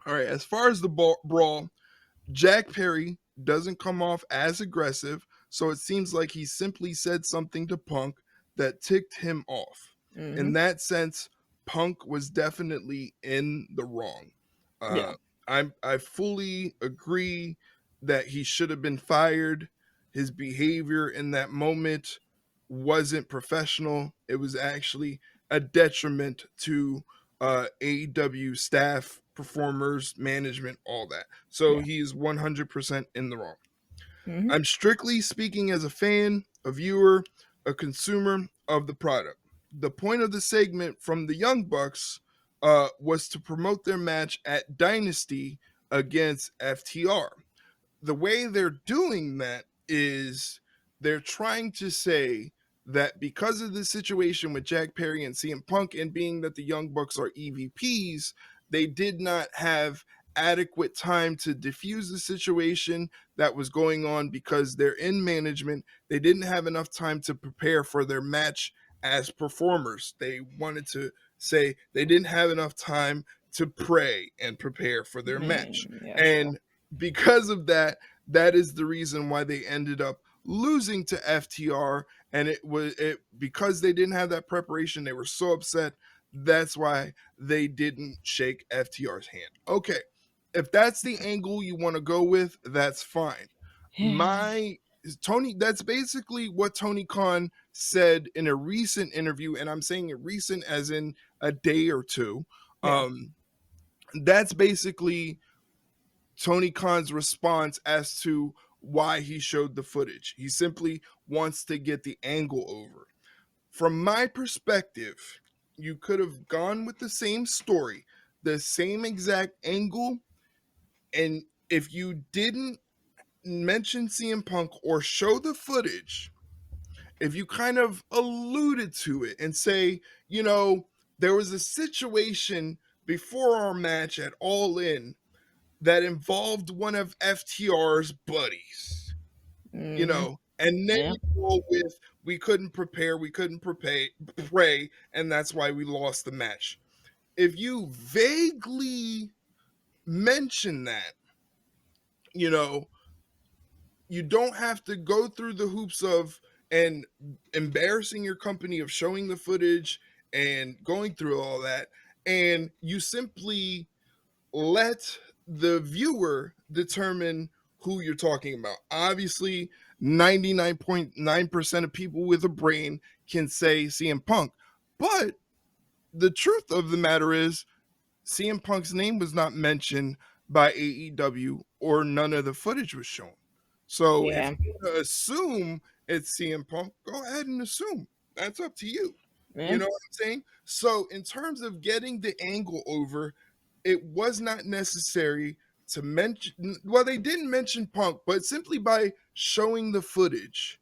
All right, as far as the brawl, Jack Perry doesn't come off as aggressive, so it seems like he simply said something to Punk that ticked him off. In Mm-hmm. that sense, Punk was definitely in the wrong. Yeah. Uh, I fully agree that he should have been fired. His behavior in that moment wasn't professional. It was actually a detriment to AEW staff, performers, management, all that. So Yeah. he's 100% in the wrong. Mm-hmm. I'm strictly speaking as a fan, a viewer, a consumer of the product. The point of the segment from the Young Bucks was to promote their match at Dynasty against FTR. The way they're doing that is they're trying to say that because of the situation with Jack Perry and CM Punk, and being that the Young Bucks are EVPs, they did not have adequate time to diffuse the situation that was going on because they're in management. They didn't have enough time to prepare for their match as performers. They wanted to say they didn't have enough time to pray and prepare for their match. Yeah, sure. And because of that, that is the reason why they ended up losing to FTR. And it was because they didn't have that preparation. They were so upset. That's why they didn't shake FTR's hand. Okay, if that's the angle you want to go with, that's fine. My Tony, that's basically what Tony Khan said in a recent interview, and I'm saying it recent as in a day or two. Yeah. That's basically Tony Khan's response as to why he showed the footage. He simply wants to get the angle over. From my perspective, you could have gone with the same story, the same exact angle, and if you didn't mention CM Punk or show the footage, if you kind of alluded to it and say, there was a situation before our match at All In that involved one of FTR's buddies, Mm-hmm. and then Yeah. you go with we couldn't prepare, we couldn't pray, and that's why we lost the match. If you vaguely mention that, you know, you don't have to go through the hoops of and embarrassing your company of showing the footage and going through all that, and you simply let the viewer determine who you're talking about. Obviously, 99.9% of people with a brain can say CM Punk, but the truth of the matter is CM Punk's name was not mentioned by AEW, or none of the footage was shown. So if Yeah. you want to assume it's CM Punk, go ahead and assume. That's up to you. You Yeah. know what I'm saying? So in terms of getting the angle over, it was not necessary to mention. Well, they didn't mention Punk, but simply by showing the footage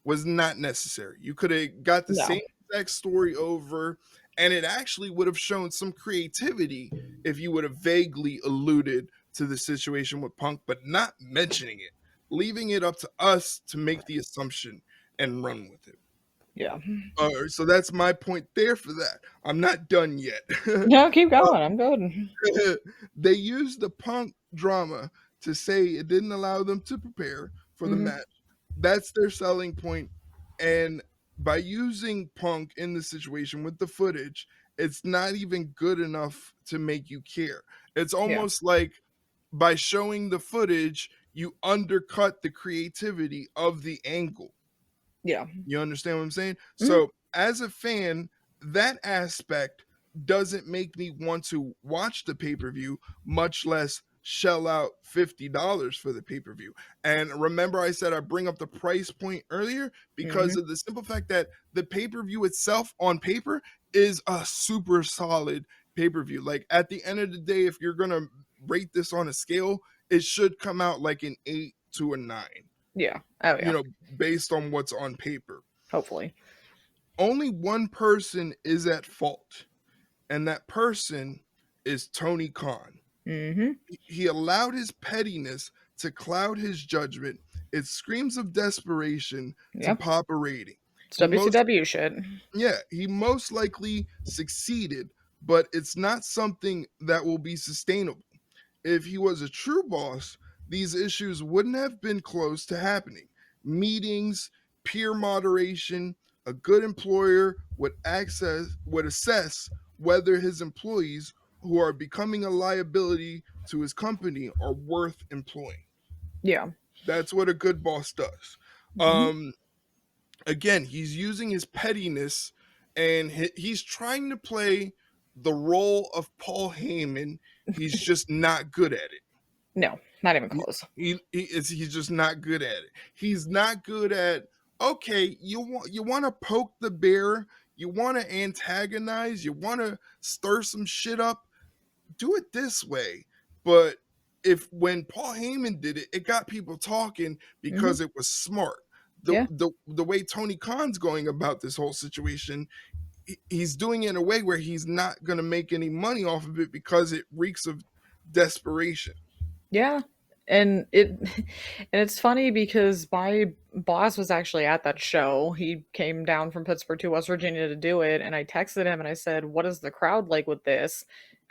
was not necessary. You could have got the No. same exact story over, and it actually would have shown some creativity if you would have vaguely alluded to the situation with Punk, but not mentioning it, leaving it up to us to make the assumption and run with it. Yeah. So that's my point there for that. I'm not done yet. No, keep going. I'm good. They used the Punk drama to say it didn't allow them to prepare for the Mm-hmm. match. That's their selling point. And by using Punk in the situation with the footage, it's not even good enough to make you care. It's Yeah. almost like by showing the footage, you undercut the creativity of the angle. Yeah. You understand what I'm saying? Mm-hmm. So, as a fan, that aspect doesn't make me want to watch the pay per view, much less shell out $50 for the pay per view. And remember, I said I bring up the price point earlier Mm-hmm. because of the simple fact that the pay per view itself on paper is a super solid pay per view. Like at the end of the day, if you're going to rate this on a scale, it should come out like an 8 to a 9, Yeah. Oh yeah. based on what's on paper. Hopefully. Only one person is at fault, and that person is Tony Khan. Mm-hmm. He allowed his pettiness to cloud his judgment. It screams of desperation to Yep. pop a rating. It's He most WCW shit. Yeah, he most likely succeeded, but it's not something that will be sustainable. If he was a true boss, these issues wouldn't have been close to happening. Meetings, peer moderation, a good employer would assess whether his employees who are becoming a liability to his company are worth employing. Yeah. That's what a good boss does. Mhm. Um, Again, he's using his pettiness and he's trying to play the role of Paul Heyman. He's just not good at it. No, not even close. He's just not good at it. He's not good at, okay, you want to poke the bear, you want to antagonize, you want to stir some shit up, do it this way. But if when Paul Heyman did it, it got people talking Mhm. because it was smart. Yeah. The way Tony Khan's going about this whole situation, he's doing it in a way where he's not going to make any money off of it because it reeks of desperation. Yeah. And it and it's funny because my boss was actually at that show. He came down from Pittsburgh to West Virginia to do it, and I texted him and I said, "What is the crowd like with this?"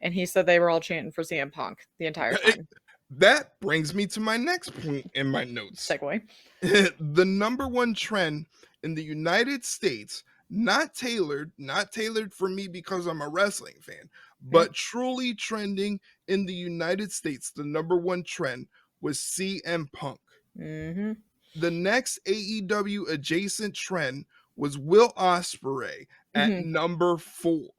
And he said they were all chanting for CM Punk the entire time. That brings me to my next point in my notes. Segue. The number one trend in the United States, not tailored for me because I'm a wrestling fan, Yeah. but truly trending in the United States, the number one trend was CM Punk. Mhm. The next AEW adjacent trend was Will Ospreay at Mhm. number 4.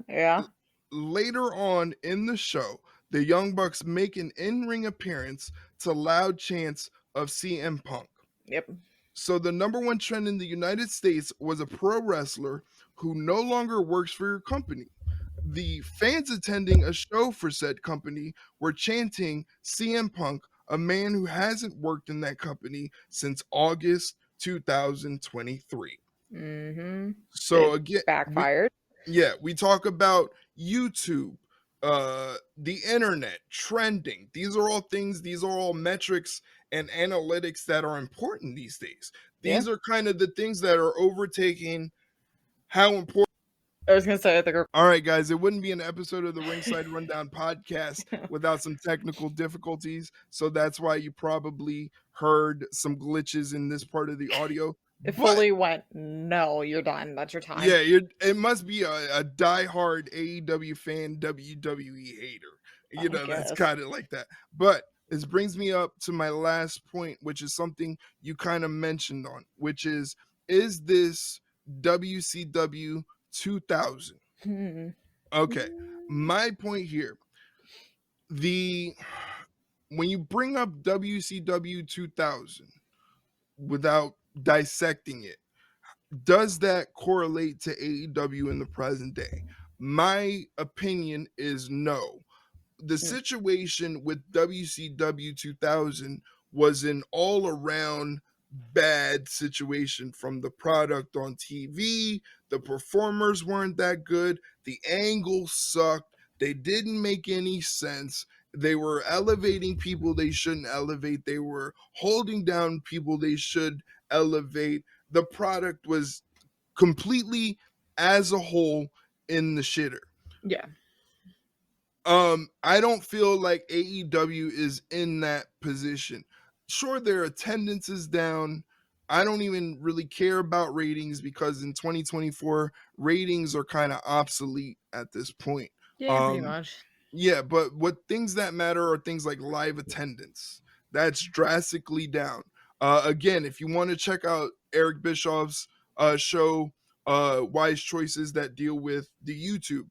Yeah. Later on in the show, the Young Bucks make an in-ring appearance to loud chants of CM Punk. Yep. So the number one trend in the United States was a pro wrestler who no longer works for your company. The fans attending a show for said company were chanting CM Punk, a man who hasn't worked in that company since August 2023. Mhm. So It again, backfired. we talk about YouTube, the internet, trending. These are all metrics and analytics that are important these days. Yeah. These are kind of the things that are overtaking how important. I was gonna say I think All right, guys, it wouldn't be an episode of the Ringside Rundown podcast without some technical difficulties. So that's why you probably heard some glitches in this part of the audio. it But fully went, no, you're done. That's your time. yeah, it must be a diehard AEW fan, WWE hater. I That's guess. kind of like that. But this brings me up to my last point, which is something you kind of mentioned on, which is this WCW 2000? Hmm. Okay, my point here, the when you bring up WCW 2000 without dissecting it, does that correlate to AEW in the present day? My opinion is no. The Mm. situation with WCW 2000 was an all around bad situation, from the product on TV. The performers weren't that good. The angles sucked. They didn't make any sense. They were elevating people they shouldn't elevate. They were holding down people they should elevate. The product was completely, as a whole, in the shitter. Yeah. I don't feel like AEW is in that position. Sure, their attendance is down. I don't even really care about ratings because in 2024 ratings are kind of obsolete at this point. Yeah, pretty Um much. yeah, but what things that matter are things like live attendance. That's drastically down. Again, if you want to check out Eric Bischoff's show, Wise Choices, that deal with the YouTube,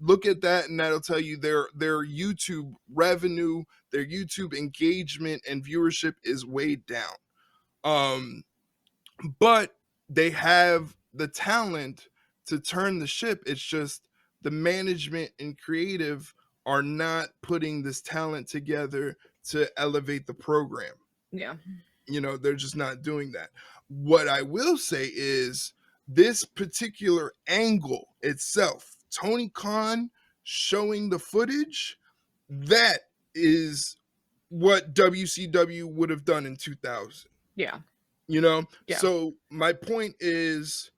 look at that and that'll tell you their YouTube revenue, their YouTube engagement and viewership is way down. Um, but they have the talent to turn the ship. It's just the management and creative are not putting this talent together to elevate the program. Yeah. They're just not doing that. What I will say is this particular angle itself, Tony Khan showing the footage, that is what WCW would have done in 2000. Yeah. Yeah. So my point is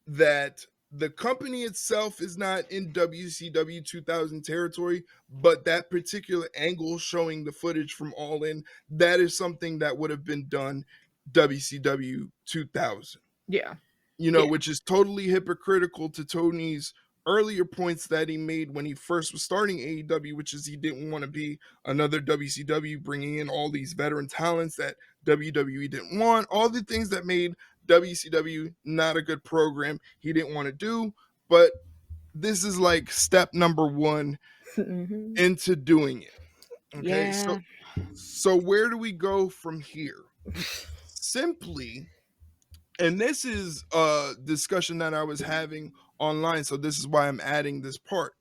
that The company itself is not in WCW 2000 territory, but that particular angle showing the footage from All In, that is something that would have been done WCW 2000. Yeah. Yeah. Which is totally hypocritical to Tony's earlier points that he made when he first was starting AEW, which is he didn't want to be another WCW, bringing in all these veteran talents that WWE didn't want, all the things that made WCW not a good program he didn't want to do. But this is like step number one Mhm. into doing it. Okay, Yeah. so where do we go from here? Simply, and this is a discussion that I was having online, so this is why I'm adding this part.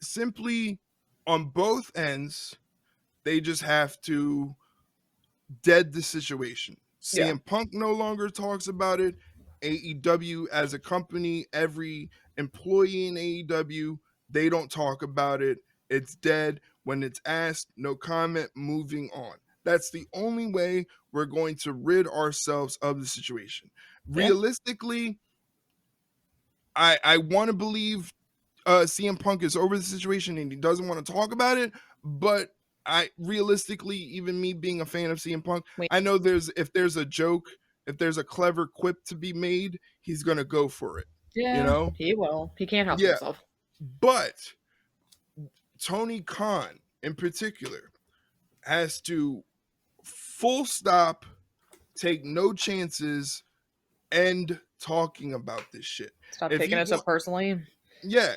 Simply, on both ends, they just have to dead the situation. Yeah. CM Punk no longer talks about it. AEW as a company, every employee in AEW, they don't talk about it. It's dead. When it's asked, no comment, moving on. That's the only way we're going to rid ourselves of the situation. Yeah. Realistically, I want to believe CM Punk is over the situation and he doesn't want to talk about it, but I realistically, even me being a fan of CM Punk, We I know if there's a joke, if there's a clever quip to be made, he's gonna go for it. You Yeah, know? he will. He can't help Yeah. himself. But Tony Khan in particular has to full stop, take no chances, end talking about this shit. Stop If taking he it so personally. Yeah,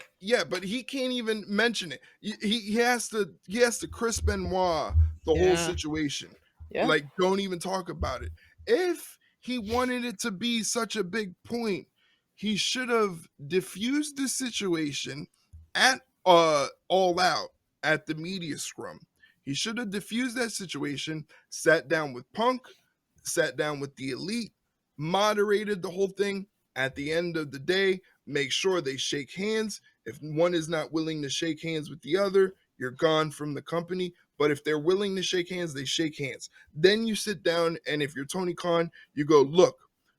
but he can't even mention it. He has to Chris Benoit the whole Yeah. situation. Yeah. Like, don't even talk about it. If he wanted it to be such a big point, he should have diffused the situation at All Out at the media scrum. He should have diffused that situation, sat down with Punk, sat down with the Elite, moderated the whole thing. At the end of the day, make sure they shake hands. If one is not willing to shake hands with the other, you're gone from the company. But if they're willing to shake hands, they shake hands. Then you sit down, and if you're Tony Khan, you go, look,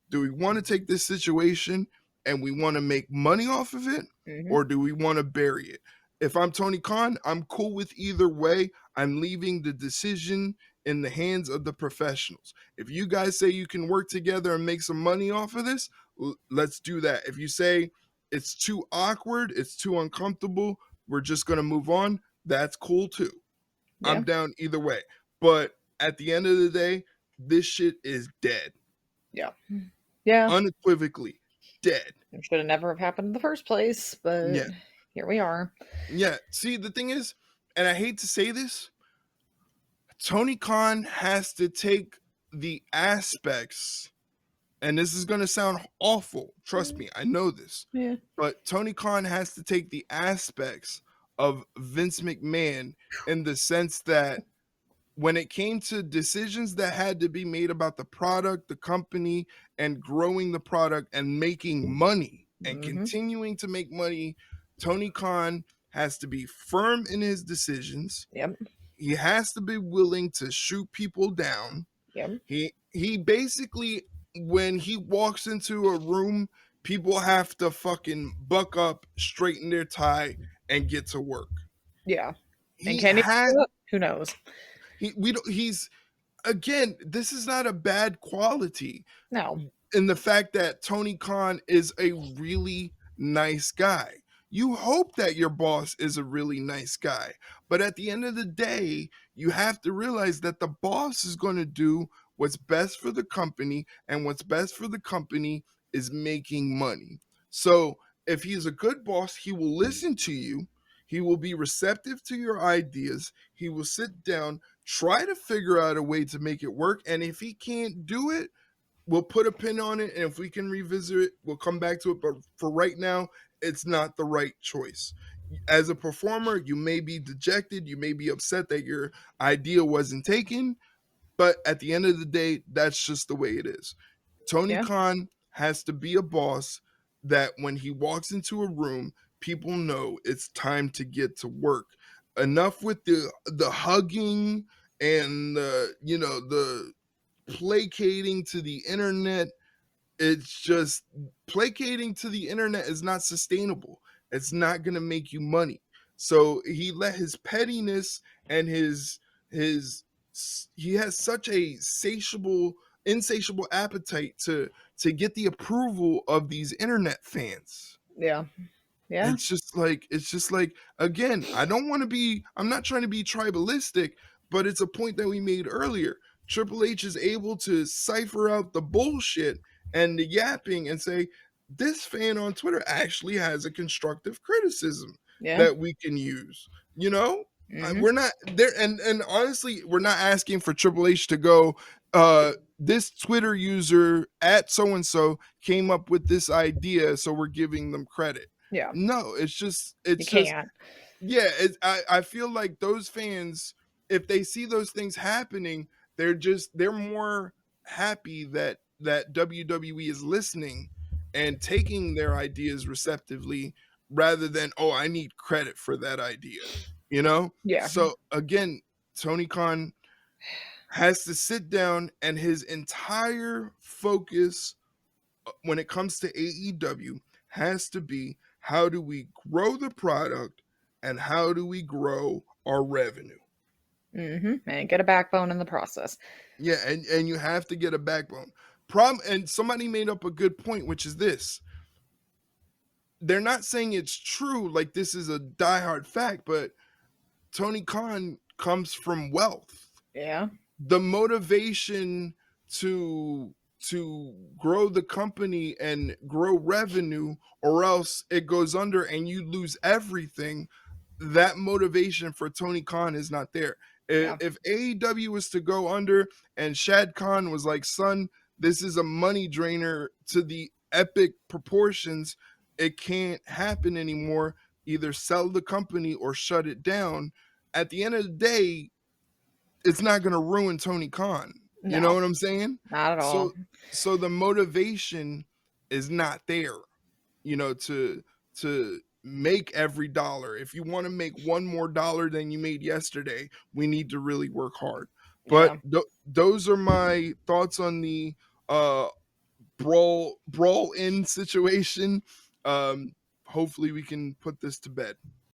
do we want to take this situation and we want to make money off of it, Mhm. or do we want to bury it? If I'm Tony Khan, I'm cool with either way. I'm leaving the decision in the hands of the professionals. If you guys say you can work together and make some money off of this, let's do that. If you say it's too awkward, it's too uncomfortable, we're just going to move on, that's cool too. Yeah. I'm down either way. But at the end of the day, this shit is dead. Yeah. Yeah. Unequivocally dead. It should have never have happened in the first place, but Yeah. here we are. Yeah. See, the thing is, and I hate to say this, Tony Khan has to take the aspects, and this is going to sound awful. Trust me, I know this. Yeah. But Tony Khan has to take the aspects of Vince McMahon in the sense that when it came to decisions that had to be made about the product, the company, and growing the product and making money and Mm-hmm. continuing to make money, Tony Khan has to be firm in his decisions. Yep. He has to be willing to shoot people down. Yep. He basically, when he walks into a room, people have to fucking buck up, straighten their tie, and get to work. Yeah. And He can he had do it? Who knows? he's again, this is not a bad quality No. in the fact that Tony Khan is a really nice guy. You hope that your boss is a really nice guy, but at the end of the day, you have to realize that the boss is going to do what's best for the company, and what's best for the company is making money. So, if he's a good boss, he will listen to you. He will be receptive to your ideas. He will sit down, try to figure out a way to make it work. And if he can't do it, we'll put a pin on it. And if we can revisit it, we'll come back to it. But for right now, it's not the right choice. As a performer, you may be dejected. You may be upset that your idea wasn't taken. But at the end of the day, that's just the way it is. Tony Yeah. Khan has to be a boss that when he walks into a room, people know it's time to get to work. Enough with the hugging and the placating to the internet. it's just placating to the internet is not sustainable. It's not going to make you money. So he let his pettiness and his he has such a insatiable appetite to get the approval of these internet fans. Yeah. Yeah. It's just like again, I'm not trying to be tribalistic, but it's a point that we made earlier. Triple H is able to cipher out the bullshit and the yapping and say this fan on Twitter actually has a constructive criticism Yeah. that we can use. You know, Hmm. we're not there, and honestly, we're not asking for Triple H to go. This Twitter user at so and so came up with this idea, so we're giving them credit. Yeah. No, You it's just can't. yeah. I feel like those fans, if they see those things happening, they're more happy that WWE is listening and taking their ideas receptively rather than, oh, I need credit for that idea, you know. Yeah. So again, Tony Khan has to sit down, and his entire focus when it comes to AEW has to be how do we grow the product and how do we grow our revenue. And get a backbone in the process. Yeah, and you have to get a backbone. Problem, and somebody made up a good point, which is this. They're not saying it's true, like this is a diehard fact, but Tony Khan comes from wealth. Yeah. The motivation to grow the company and grow revenue, or else it goes under and you lose everything, that motivation for Tony Khan is not there. Yeah. If AEW was to go under and Shad Khan was like, son, this is a money drainer to the epic proportions, it can't happen anymore, either sell the company or shut it down. At the end of the day, it's not going to ruin Tony Khan. You know No, what I'm saying? not at all. So the motivation is not there, to make every dollar. If you want to make one more dollar than you made yesterday, we need to really work hard. But Yeah. those are my thoughts on the uh brawl in situation. Hopefully we can put this to bed.